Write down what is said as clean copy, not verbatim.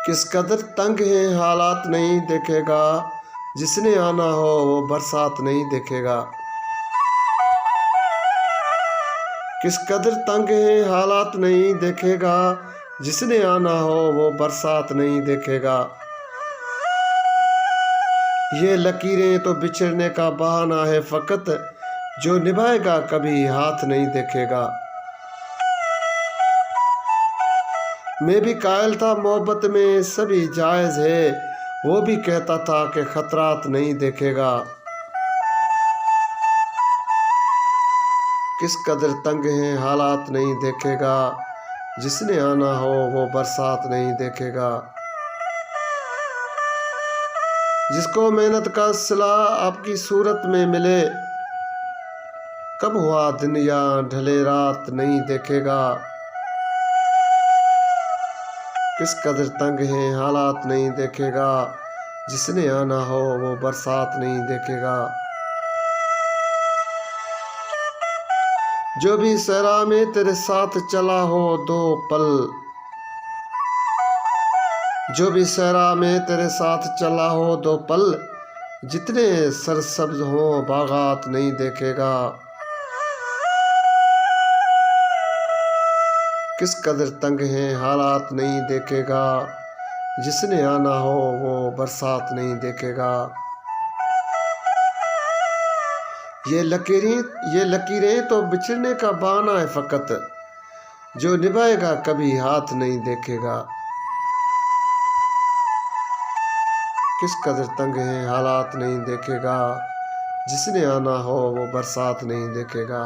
किस कदर तंग है हालात नहीं देखेगा, जिसने आना हो वो बरसात नहीं देखेगा। किस कदर तंग है हालात नहीं देखेगा, जिसने आना हो वो बरसात नहीं देखेगा। ये लकीरें तो बिछड़ने का बहाना है फ़कत, जो निभाएगा कभी हाथ नहीं देखेगा। मैं भी कायल था मोहब्बत में सभी जायज़ है, वो भी कहता था कि खतरात नहीं देखेगा। किस कदर तंग हैं हालात नहीं देखेगा, जिसने आना हो वो बरसात नहीं देखेगा। जिसको मेहनत का सिला आपकी सूरत में मिले, कब हुआ दिन या ढले रात नहीं देखेगा। किस कदर तंग हैं हालात नहीं देखेगा, जिसने आना हो वो बरसात नहीं देखेगा। जो भी सहरा में तेरे साथ चला हो दो पल, जो भी सहरा में तेरे साथ चला हो दो पल, जितने सरसब्ज हो बागात नहीं देखेगा। किस कदर तंग हैं हालात नहीं देखेगा, जिसने आना हो वो बरसात नहीं देखेगा। ये लकीरें तो बिछड़ने का बहाना है फ़कत, जो निभाएगा कभी हाथ नहीं देखेगा। किस कदर तंग हैं हालात नहीं देखेगा, जिसने आना हो वो बरसात नहीं देखेगा।